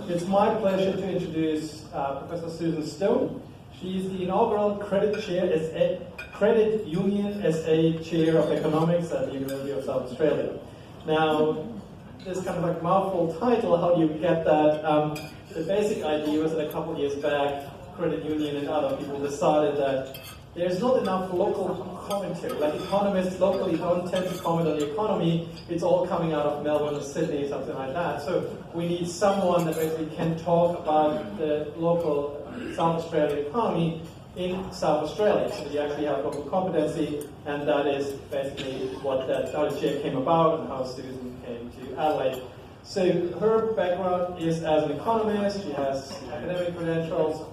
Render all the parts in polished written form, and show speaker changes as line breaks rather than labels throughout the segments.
It's my pleasure to introduce Professor Susan Stone. She is the inaugural Credit Union SA Chair of Economics at the University of South Australia. Now, this kind of like mouthful title, how do you get that? The basic idea was that a couple of years back, Credit Union and other people decided that there's not enough local commentary. Like economists locally don't tend to comment on the economy. It's all coming out of Melbourne or Sydney, something like that. So we need someone that basically can talk about the local South Australian economy in South Australia. So we actually have local competency, and that is basically what that chair came about and how Susan came to Adelaide. So her background is as an economist. She has academic credentials.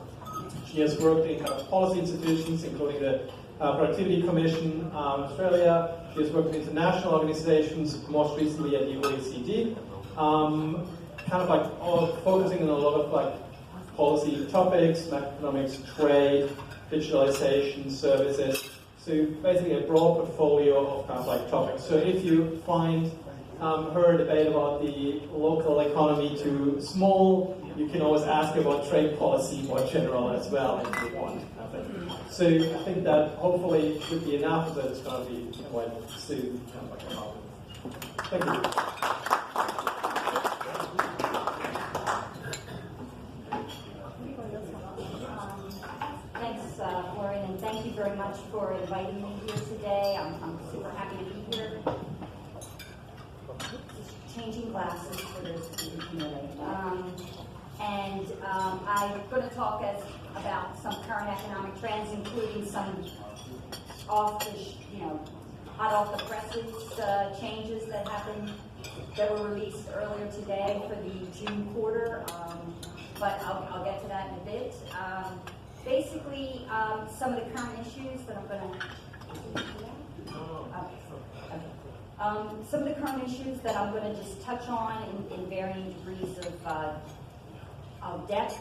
She has worked in kind of policy institutions, including the Productivity Commission in Australia. She has worked in international organizations, most recently at the OECD. Kind of like focusing on a lot of like policy topics, macroeconomics, trade, digitalization, services. So basically a broad portfolio of kind of like topics. So if you find her debate about the local economy too small, you can always ask about trade policy more general as well if you want. So I think that hopefully should be enough, but it's going to be quite soon. Thank you.
Thanks, Florian, and thank you very much for inviting me here today. I'm super happy to be here. Changing glasses for this community. I'm going to talk about some current economic trends, including some hot off the presses changes that happened, that were released earlier today for the June quarter. But I'll get to that in a bit. Basically, some of the current issues that I'm going to. Some of the current issues that I'm going to just touch on in varying degrees of depth,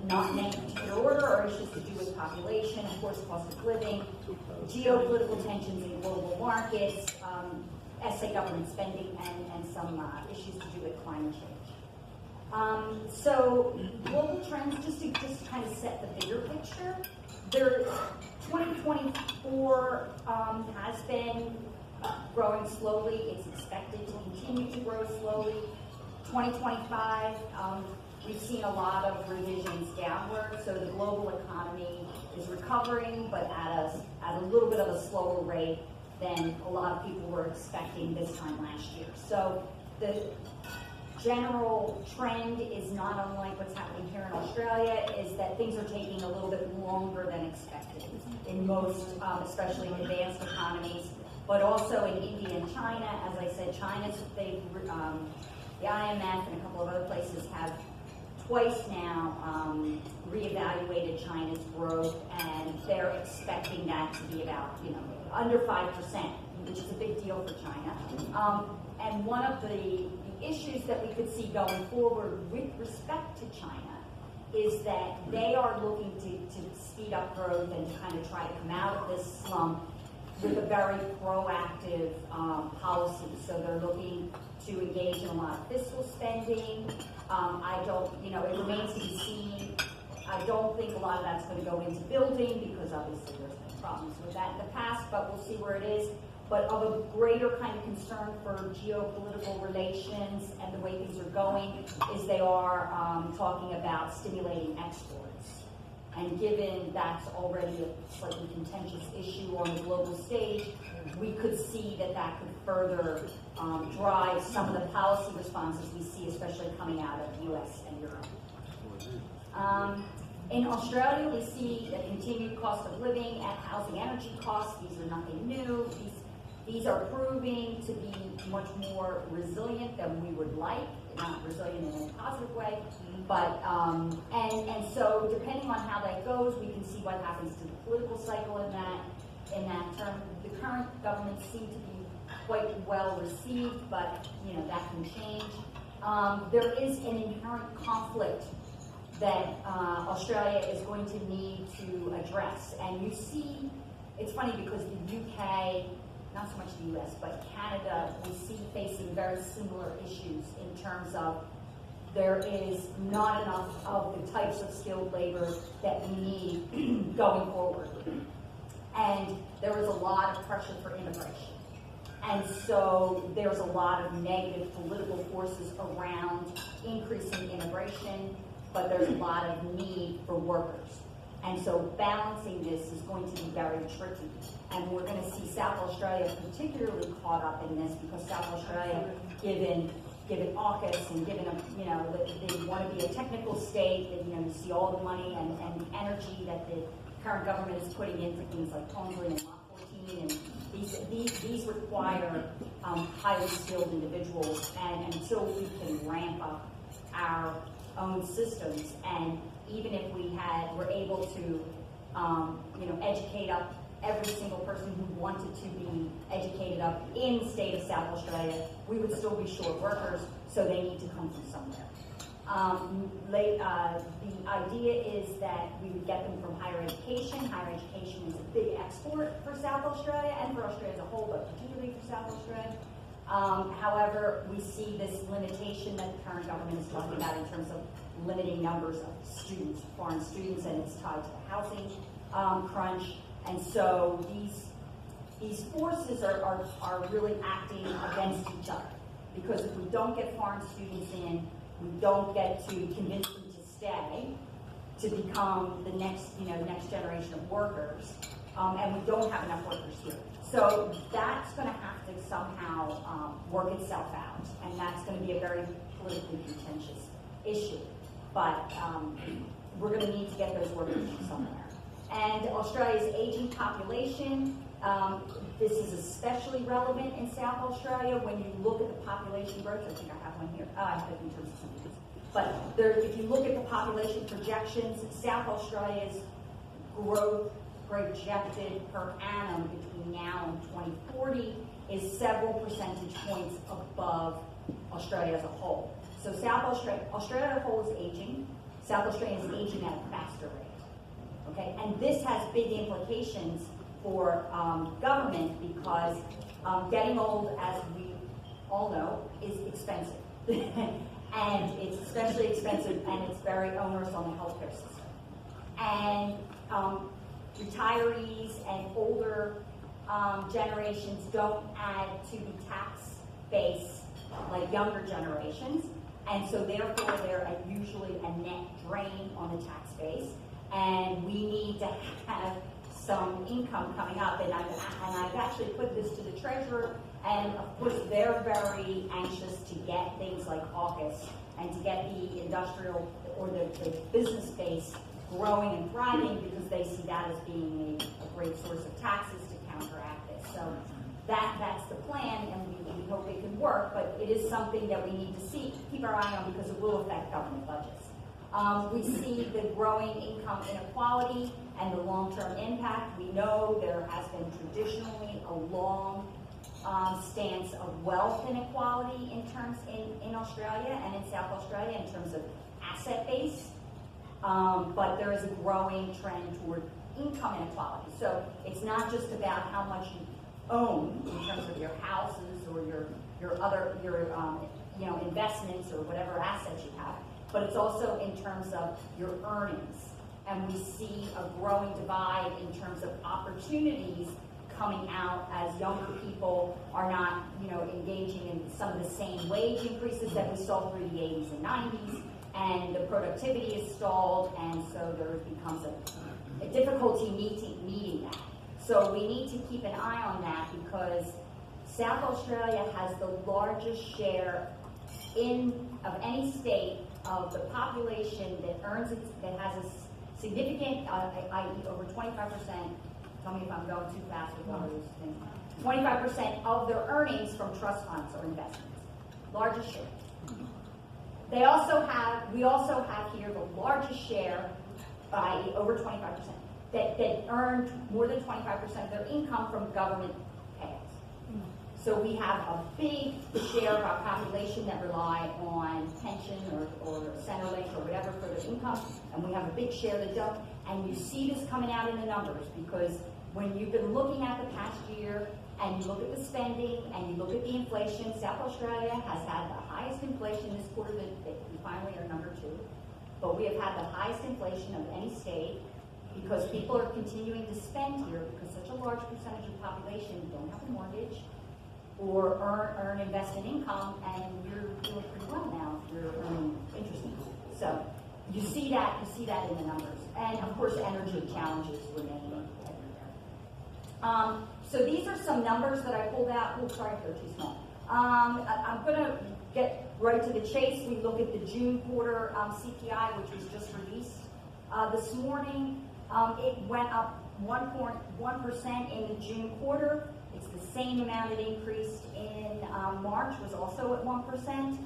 not in any particular order, or issues to do with population, of course, cost of living, geopolitical tensions in global markets, SA government spending, and some issues to do with climate change. So global trends, just to kind of set the bigger picture, 2024 has been growing slowly. It's expected to continue to grow slowly. 2025, we've seen a lot of revisions downward, so the global economy is recovering, but at a little bit of a slower rate than a lot of people were expecting this time last year. So the general trend is not unlike what's happening here in Australia, is that things are taking a little bit longer than expected in most, especially in advanced economies, but also in India and China. As I said, the IMF and a couple of other places have twice now reevaluated China's growth, and they're expecting that to be about under 5%, which is a big deal for China. And one of the issues that we could see going forward with respect to China is that they are looking to speed up growth and to kind of try to come out of this slump with a very proactive policy. So they're looking to engage in a lot of fiscal spending. It remains to be seen. I don't think a lot of that's going to go into building, because obviously there's been problems with that in the past, but we'll see where it is. But of a greater kind of concern for geopolitical relations and the way things are going is they are talking about stimulating exports. And given that's already a slightly contentious issue on the global stage, we could see that could further drive some of the policy responses we see, especially coming out of the US and Europe. In Australia, we see a continued cost of living and housing energy costs. These are nothing new. These are proving to be much more resilient than we would like, not resilient in a positive way, but and so depending on how that goes, we can see what happens to the political cycle in that term. The current government seem to be quite well received, but that can change. There is an inherent conflict that Australia is going to need to address, and you see, it's funny because the UK not so much the US, but Canada, we see facing very similar issues in terms of there is not enough of the types of skilled labor that we need going forward. And there is a lot of pressure for immigration. And so there's a lot of negative political forces around increasing immigration, but there's a lot of need for workers. And so balancing this is going to be very tricky. And we're going to see South Australia particularly caught up in this because South Australia, given AUKUS and given, they want to be a technical state, that, you see all the money and the energy that the current government is putting into things like Tonsley and Lot 14, and these require highly skilled individuals, and until we can ramp up our own systems, and even if we're able to, educate up every single person who wanted to be educated up in the state of South Australia, we would still be short workers, so they need to come from somewhere. The idea is that we would get them from higher education. Higher education is a big export for South Australia and for Australia as a whole, but particularly for South Australia. However, we see this limitation that the current government is talking about in terms of limiting numbers of students, foreign students, and it's tied to the housing crunch. And so these forces are really acting against each other, because if we don't get foreign students in, we don't get to convince them to stay, to become the next generation of workers, and we don't have enough workers here. So that's going to have to somehow work itself out, and that's going to be a very politically contentious issue. But we're going to need to get those workers from somewhere. And Australia's aging population, this is especially relevant in South Australia when you look at the population growth. I think I have one here. I have it in terms of some of these. But if you look at the population projections, South Australia's growth projected per annum between now and 2040 is several percentage points above Australia as a whole. So Australia as a whole is aging. South Australia is aging at a faster rate. Okay, and this has big implications for government, because getting old, as we all know, is expensive. And it's especially expensive, and it's very onerous on the healthcare system. And retirees and older generations don't add to the tax base like younger generations, and so therefore they're usually a net drain on the tax base. And we need to have some income coming up. And I've actually put this to the treasurer, and of course they're very anxious to get things like AUKUS and to get the industrial or the business base growing and thriving, because they see that as being a great source of taxes to counteract this. So that's the plan, and we hope it can work, but it is something that we need to keep our eye on, because it will affect government budgets. We see the growing income inequality and the long-term impact. We know there has been traditionally a long stance of wealth inequality in Australia and in South Australia in terms of asset base, but there is a growing trend toward income inequality. So it's not just about how much you own in terms of your houses or your other investments or whatever assets you have, but it's also in terms of your earnings. And we see a growing divide in terms of opportunities coming out as younger people are not, engaging in some of the same wage increases that we saw through the 80s and 90s, and the productivity is stalled, and so there becomes a difficulty meeting that. So we need to keep an eye on that, because South Australia has the largest share of any state of the population that has a significant, i.e. over 25%, tell me if I'm going too fast with all these things, 25% of their earnings from trust funds or investments. Largest share. We also have here the largest share, by over 25%, that earned more than 25% of their income from government payouts. So we have a big share of our population that rely on pension or Centrelink or whatever for their income, and we have a big share that don't. And you see this coming out in the numbers, because when you've been looking at the past year, and you look at the spending, and you look at the inflation, South Australia has had the highest inflation this quarter, that we finally are number 2. But we have had the highest inflation of any state because people are continuing to spend here because such a large percentage of the population don't have a mortgage or earn invested income, and you're doing pretty well now if you're earning interest income. So you see that in the numbers. And of course, energy challenges remain everywhere. So these are some numbers that I pulled out. Oh, sorry, they're too small. I'm going to get right to the chase. We look at the June quarter CPI, which was just released this morning. It went up 1.1% in the June quarter. It's the same amount it increased in March, was also at 1%.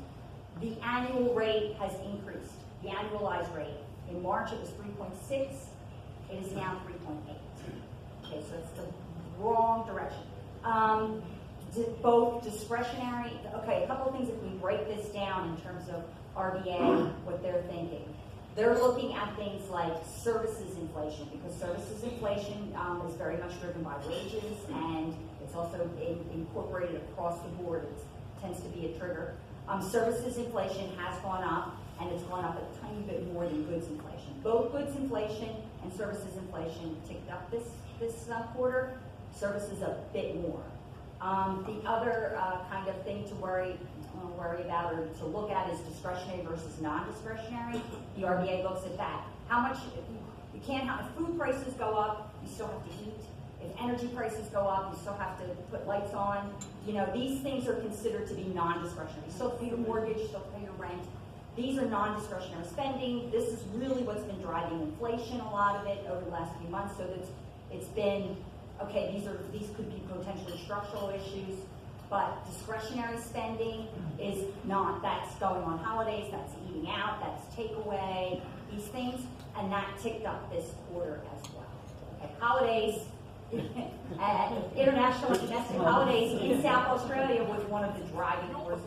The annual rate has increased, the annualized rate. In March it was 3.6, it is now 3.8. Okay, so it's the wrong direction. Both discretionary, okay, a couple of things if we break this down in terms of RBA, what they're thinking. They're looking at things like services inflation, because services inflation is very much driven by wages, and it's also incorporated across the board. It tends to be a trigger. Services inflation has gone up, and it's gone up a tiny bit more than goods inflation. Both goods inflation and services inflation ticked up this quarter. Services a bit more. The other kind of thing to worry about or to look at is discretionary versus non-discretionary. The RBA looks at that. How much you can't have, if food prices go up, you still have to eat. If energy prices go up, you still have to put lights on. You know, these things are considered to be non-discretionary. You still pay your mortgage, you still pay your rent. These are non-discretionary spending. This is really what's been driving inflation, a lot of it, over the last few months. So it's been, okay, these could be potentially structural issues, but discretionary spending is not. That's going on holidays, that's eating out, that's takeaway, these things, and that ticked up this quarter as well. Okay, holidays, international and domestic holidays in South Australia was one of the driving forces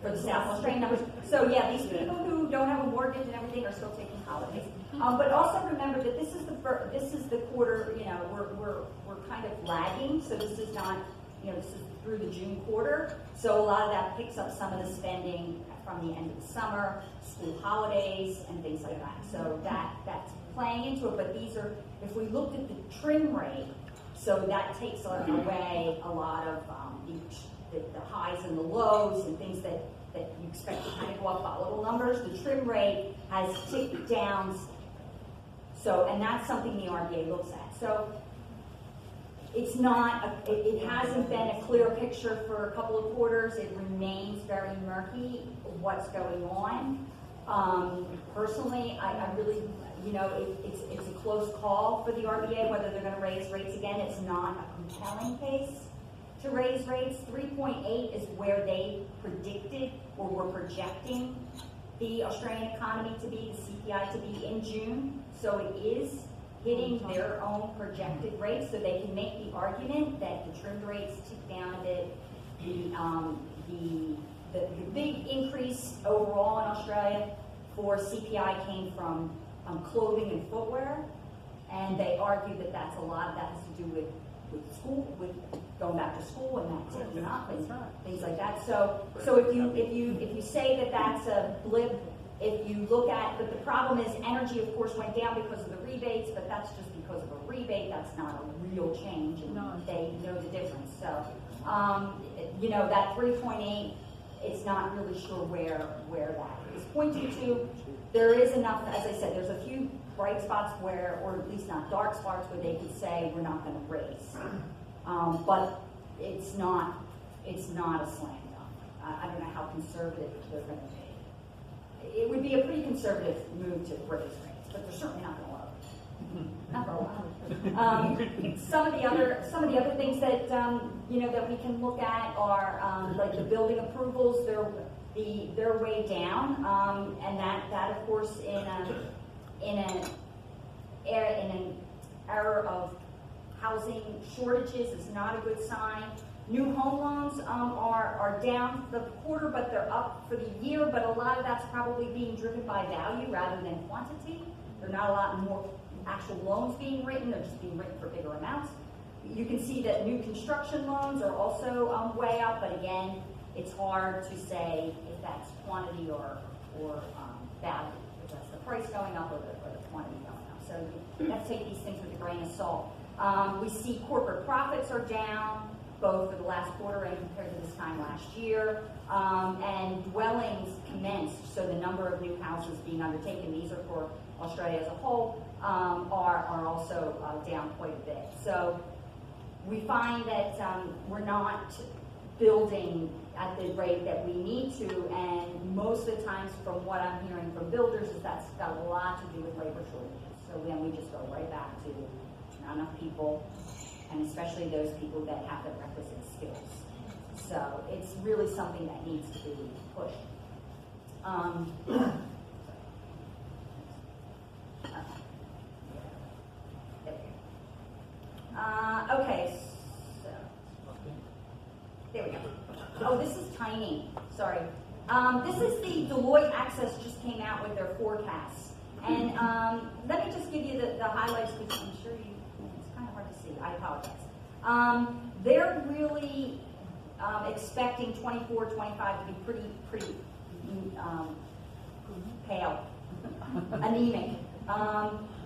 for the South Australian numbers. So yeah, these people who don't have a mortgage and everything are still taking holidays. But also remember that this is the quarter. You know, we're kind of lagging. So this is not, you know, this is through the June quarter. So a lot of that picks up some of the spending from the end of the summer, school holidays, and things like that. So that's playing into it. But these are, if we looked at the trim rate. So that takes away a lot of the highs and the lows and things that you expect to kind of go up by little numbers. The trim rate has ticked down. So, and that's something the RBA looks at. So it's not, it hasn't been a clear picture for a couple of quarters. It remains very murky what's going on. Personally, I really, you know, it's a close call for the RBA whether they're going to raise rates again. It's not a compelling case to raise rates. 3.8 is where they predicted or were projecting the Australian economy to be, the CPI to be in June. So it is hitting their own projected rates, so they can make the argument that the trimmed rates tick down a bit. The big increase overall in Australia for CPI came from clothing and footwear, and they argue that that's a lot of that has to do with school, with going back to school and that ticking up and things like that. So if you say that that's a blip, if you look at, but the problem is energy, of course, went down because of the rebates, but that's just because of a rebate. That's not a real change, and they know the difference. So, you know, that 3.8, it's not really sure where that is pointing to. There is enough, as I said, there's a few bright spots where, or at least not dark spots, where they could say we're not going to raise. But it's not a slam dunk. I don't know how conservative they're going to be. It would be a pretty conservative move to raise rates, but they're certainly not going to lower it. Not for a while. Some of the other things that you know, that we can look at are like the building approvals. They're way down, and that of course in an era of housing shortages is not a good sign. New home loans are down for the quarter, but they're up for the year. But a lot of that's probably being driven by value rather than quantity. There are not a lot more actual loans being written; they're just being written for bigger amounts. You can see that new construction loans are also way up, but again, it's hard to say if that's quantity or value, if that's the price going up or the quantity going up. So you have to take these things with a grain of salt. We see corporate profits are down, both for the last quarter and compared to this time last year. And dwellings commenced, so the number of new houses being undertaken, these are for Australia as a whole, are also down quite a bit. So we find that we're not building at the rate that we need to, and most of the times from what I'm hearing from builders is that's got a lot to do with labor shortages. So then we just go right back to not enough people, and especially those people that have the requisite skills. So it's really something that needs to be pushed. Okay, so there we go. Oh, this is tiny. Sorry. This is the Deloitte Access just came out with their forecasts. And let me just give you the highlights, because I'm sure it's kind of hard to see. I apologize. They're really expecting 24, 25 to be pretty pale, anemic.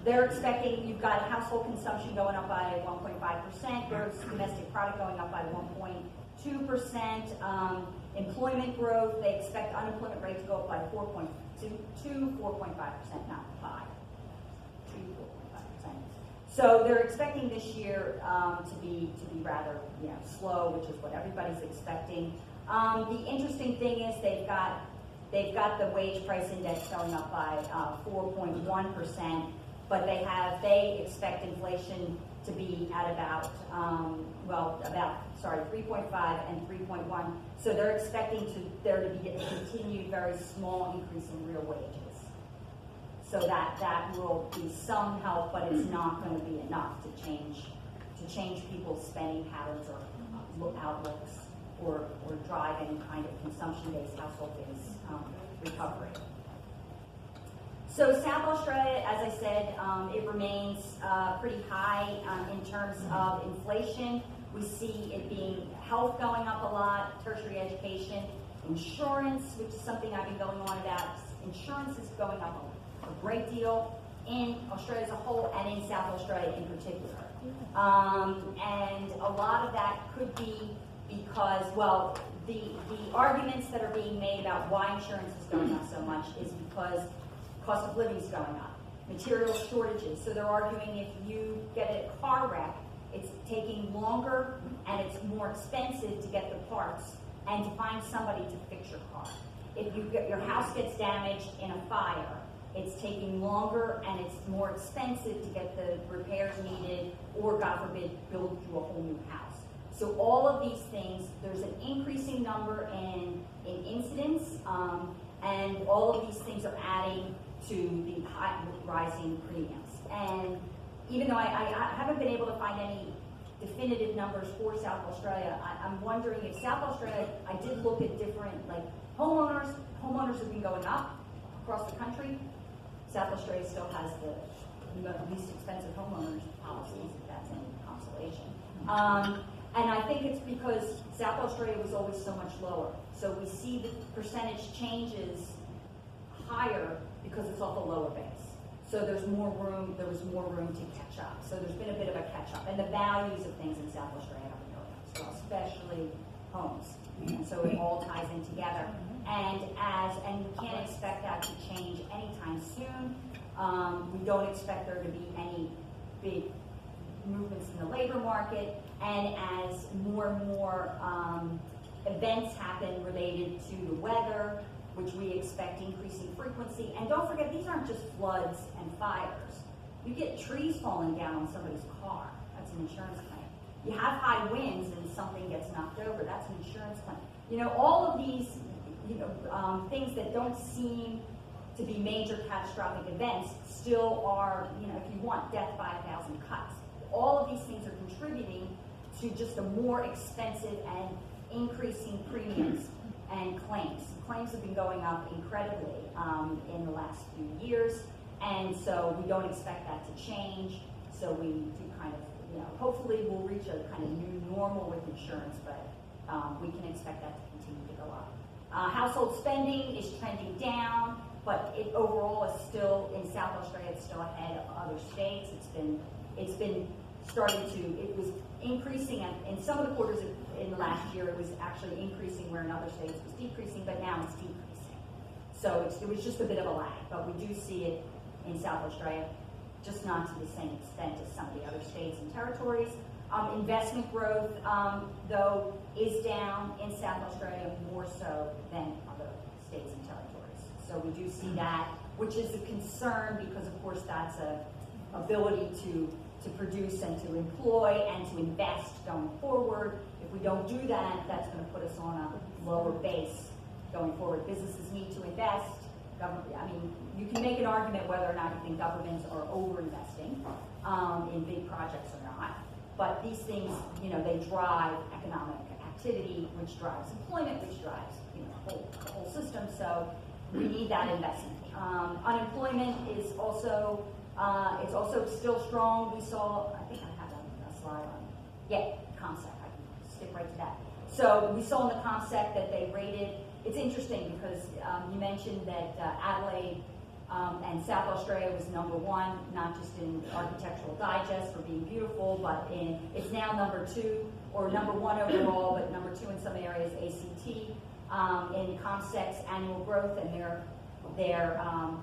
They're expecting, you've got household consumption going up by 1.5%, gross domestic product going up by 1.2%, employment growth, they expect unemployment rate to go up by 4.2 to 4.5%, not 5, to 4.5%. So they're expecting this year to be rather slow, which is what everybody's expecting. The interesting thing is they've got the wage price index going up by 4.1%, but they expect inflation to be at about 3.5 and 3.1. So they're expecting there to be a continued very small increase in real wages. So that will be some help, but it's not going to be enough to change people's spending patterns or outlooks or drive any kind of consumption-based household-based recovery. So South Australia, as I said, it remains pretty high in terms of inflation. We see it being health going up a lot, tertiary education, insurance, which is something I've been going on about. Insurance is going up a great deal in Australia as a whole and in South Australia in particular. And a lot of that could be because, well, the arguments that are being made about why insurance is going up so much is because cost of living is going up, material shortages. So they're arguing if you get a car wreck, it's taking longer and it's more expensive to get the parts and to find somebody to fix your car. If your house gets damaged in a fire, it's taking longer and it's more expensive to get the repairs needed or, God forbid, build you a whole new house. So all of these things, there's an increasing number in incidents, and all of these things are adding to the rising premiums. And even though I haven't been able to find any definitive numbers for South Australia, I'm wondering if South Australia, I did look at different, like homeowners have been going up across the country. South Australia still has the least expensive homeowners policies, if that's any consolation. And I think it's because South Australia was always so much lower. So we see the percentage changes higher because it's off a lower base. So there was more room to catch up. So there's been a bit of a catch up. And the values of things in South Australia have been going up as well, especially homes. And so it all ties in together. And we can't expect that to change anytime soon. We don't expect there to be any big movements in the labor market. And as more and more events happen related to the weather, which we expect increasing frequency. And don't forget, these aren't just floods and fires. You get trees falling down on somebody's car. That's an insurance claim. You have high winds and something gets knocked over. That's an insurance claim. All of these, things that don't seem to be major catastrophic events still are, if you want, death by 1,000 cuts. All of these things are contributing to just a more expensive and increasing premiums and claims. Claims have been going up incredibly in the last few years, and so we don't expect that to change. So we do kind of hopefully we'll reach a kind of new normal with insurance, but we can expect that to continue to go up. Household spending is trending down, but it overall is still, in South Australia, it's still ahead of other states. It's been starting to, it was increasing in some of the quarters in the last year, it was actually increasing where in other states it was decreasing, but now it's decreasing. So it was just a bit of a lag, but we do see it in South Australia, just not to the same extent as some of the other states and territories. Investment growth, though, is down in South Australia more so than other states and territories. So we do see that, which is a concern because, of course, that's a ability to produce and to employ and to invest going forward. If we don't do that, that's going to put us on a lower base going forward. Businesses need to invest. You can make an argument whether or not you think governments are over-investing in big projects or not. But these things, they drive economic activity, which drives employment, which drives, the whole system. So we need that investment. Unemployment is also, it's also still strong. We saw, I think I have a slide on, ComSec. I can stick right to that. So we saw in the ComSec that they rated. It's interesting because you mentioned that Adelaide and South Australia was #1, not just in Architectural Digest for being beautiful, but it's now #2, or #1 overall, but #2 in some areas, ACT, in ComSec's annual growth and their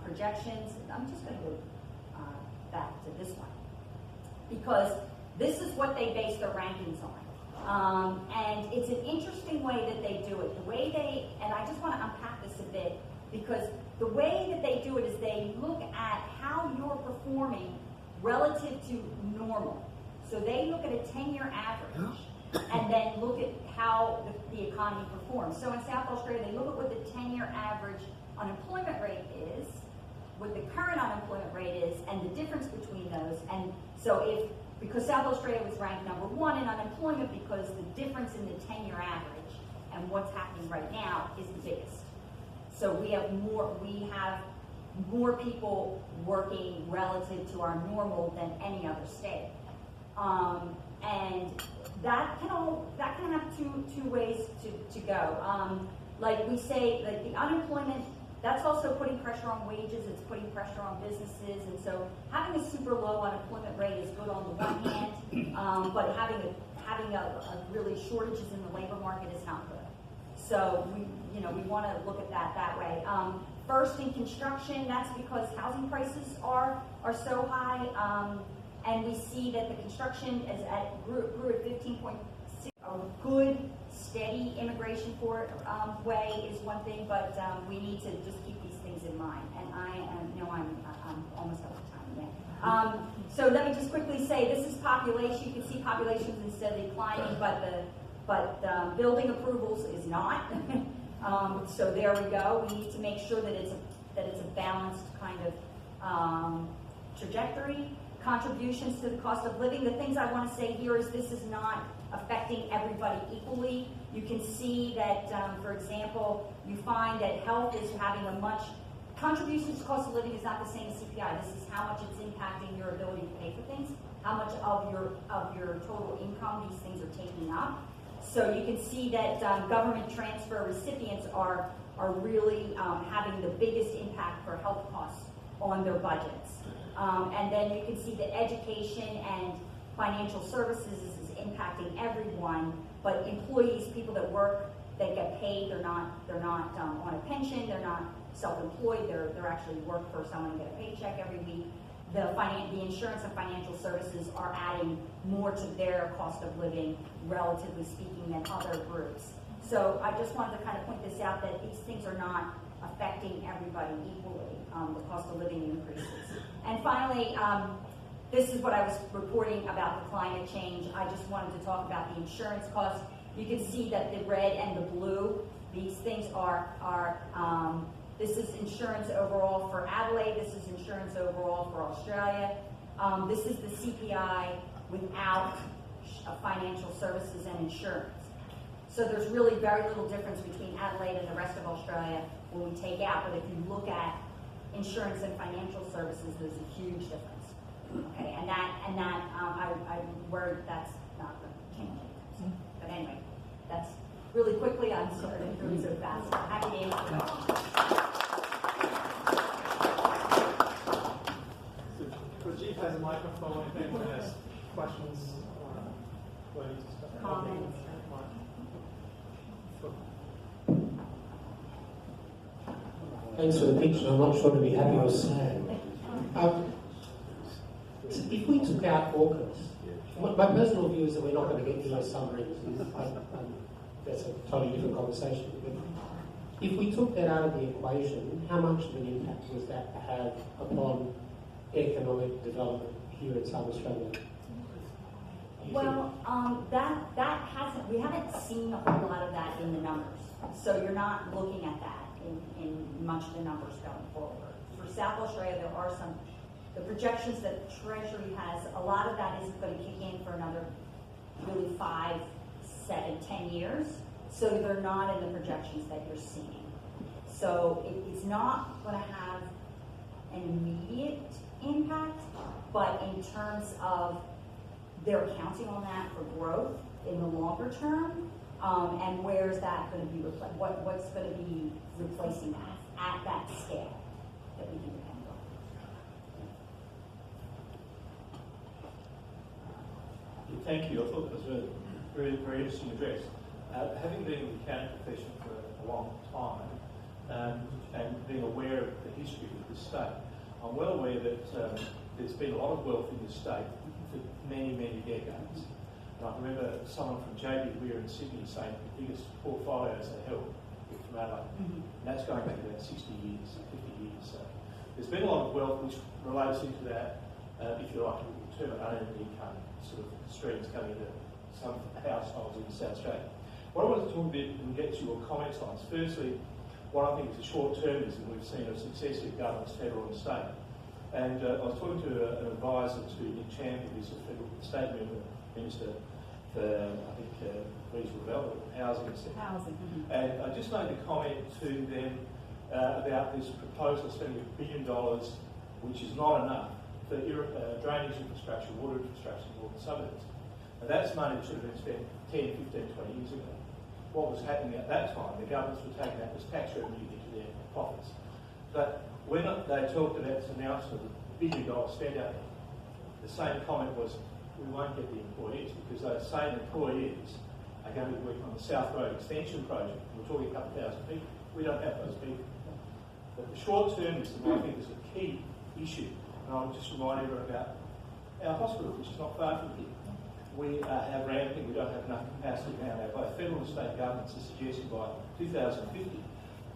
projections. I'm just going to go back to this one, because this is what they base their rankings on. And it's an interesting way that they do it. The way and I just want to unpack this a bit, because the way that they do it is they look at how you're performing relative to normal. So they look at a 10-year average and then look at how the economy performs. So in South Australia, they look at what the 10-year average unemployment rate is, what the current unemployment rate is, and the difference between those. And so because South Australia was ranked #1 in unemployment because the difference in the 10-year average and what's happening right now is the biggest. So we have more people working relative to our normal than any other state. And that can have two ways to go. Like we say, like the unemployment, that's also putting pressure on wages, it's putting pressure on businesses, and so having a super low unemployment rate is good on the one hand, but having a really shortages in the labor market is not good. So we want to look at that way. First, in construction, that's because housing prices are so high, and we see that the construction grew at 15.6. A good, steady immigration way is one thing, but we need to just keep these things in mind. And I'm almost out of time yet. So let me just quickly say, this is population. You can see populations is steadily declining, but building approvals is not. So there we go. We need to make sure that it's a balanced kind of trajectory. Contributions to the cost of living. The things I want to say here is this is not affecting everybody equally. You can see that, for example, you find that health is having contributions to cost of living is not the same as CPI. This is how much it's impacting your ability to pay for things, how much of your total income these things are taking up. So you can see that government transfer recipients are really having the biggest impact for health costs on their budgets. And then you can see that education and financial services is impacting everyone, but employees, people that work, that get paid, they're not on a pension, they're not self-employed, they're actually work for someone and get a paycheck every week. The insurance and financial services are adding more to their cost of living, relatively speaking, than other groups. So I just wanted to kind of point this out, that these things are not affecting everybody equally, the cost of living increases. And finally, this is what I was reporting about the climate change. I just wanted to talk about the insurance costs. You can see that the red and the blue, these things this is insurance overall for Adelaide, this is insurance overall for Australia. This is the CPI without financial services and insurance. So there's really very little difference between Adelaide and the rest of Australia when we take out, but if you look at insurance and financial services, there's a huge difference Okay, and I'm worried that's not going to change it. But anyway, that's really quickly. I'm sorry to do it so fast. I'm happy to answer.
Rajiv has a microphone. If anyone has questions or
Comments.
Thanks for the picture. I'm not sure to be happy or sad. If we took out AUKUS, my personal view is that we're not going to get US submarines. That's a totally different conversation. But if we took that out of the equation, how much of an impact was that to have upon economic development here in South Australia?
Well, we haven't seen a whole lot of that in the numbers. So you're not looking at that in much of the numbers going forward. For South Australia, there are the projections that Treasury has, a lot of that is going to kick in for another really 5, 7, 10 years. So they're not in the projections that you're seeing. So it's not going to have an immediate impact, but in terms of they're counting on that for growth in the longer term, and where's that going to be what's going to be replacing that at that scale that we can depend on.
Thank you. I thought that was a very, very interesting address. Having been in the accounting profession for a long time and being aware of the history of this state, I'm well aware that there's been a lot of wealth in this state for many, many decades. And I remember someone from JB Weir in Sydney saying the biggest portfolios they held were from Adelaide. And that's going back about 60 years, 50 years. So there's been a lot of wealth which relates into that, if you like, term unearned income sort of streams coming into some households in South Australia. What I wanted to talk a bit and get your comments on is firstly, what I think is a short-termism we've seen of successive governments, federal and state. And I was talking to an advisor to Nick Champion, who's a federal state minister for, I think, regional development, housing, etc. And I just made a comment to them about this proposal spending $1 billion, which is not enough for drainage infrastructure, water infrastructure in northern suburbs. And that's money that should have been spent 10, 15, 20 years ago. What was happening at that time, the governments were taking that as tax revenue into their pockets. But when they talked about this announcement of the $1 billion spend out there, the same comment was, we won't get the employees because those same employees are going to be working on the South Road Extension project. We're talking a couple of thousand people. We don't have those people. But the short-termism, I think, is a key issue. And I'll just remind everyone about our hospital, which is not far from here. We have ramping, we don't have enough capacity now. Both federal and state governments are suggesting by 2050,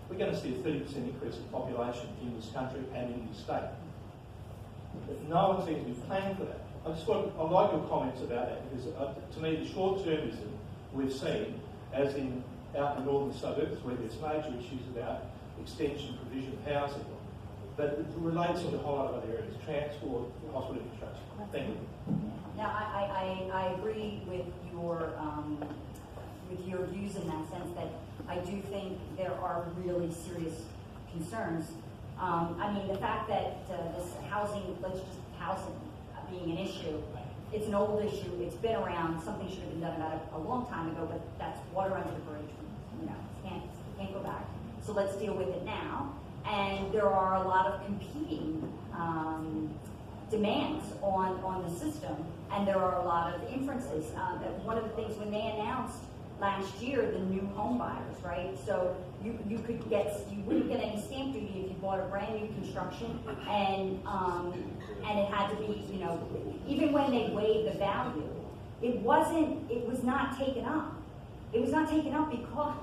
we're going to see a 30% increase in population in this country and in this state. But no one seems to be planning for that. I'd like your comments about that, because to me the short-termism we've seen, as in out in the northern suburbs, where there's major issues about extension, provision of housing, but it relates to a whole lot of other areas, transport, hospital infrastructure. Thank you.
Now, I agree with your views in that sense that I do think there are really serious concerns. I mean, the fact that this housing being an issue, it's an old issue, it's been around, something should have been done about it a long time ago, but that's water under the bridge, can't go back. So let's deal with it now. And there are a lot of competing demands on the system, and there are a lot of inferences. One of the things when they announced last year the new home buyers, right? So you wouldn't get any stamp duty if you bought a brand new construction, and it had to be, even when they weighed the value, it was not taken up. It was not taken up because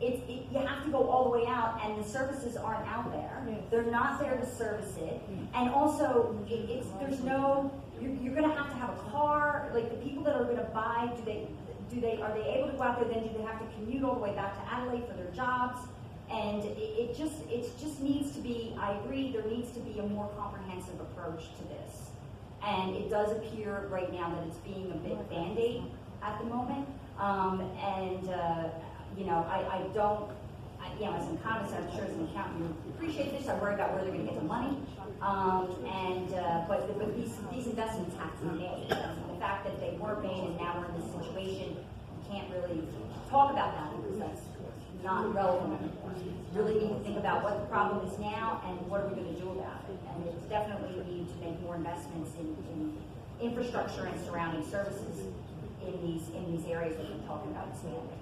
you have to go all the way out, and the services aren't out there. They're not there to service it, and also you're going to have a car. Like the people that are going to buy, are they able to go out there? Then do they have to commute all the way back to Adelaide for their jobs? And it just needs to be. I agree. There needs to be a more comprehensive approach to this, and it does appear right now that it's being a bit Band-Aid at the moment, I don't you know, as an economist, I'm sure as an accountant, you appreciate this. I worry about where they're going to get the money. But these investments have to be made. The fact that they weren't made and now we're in this situation, you can't really talk about that because that's not relevant. We really need to think about what the problem is now and what are we going to do about it. And it's definitely need to make more investments in infrastructure and surrounding services in these areas that we're talking about expanding.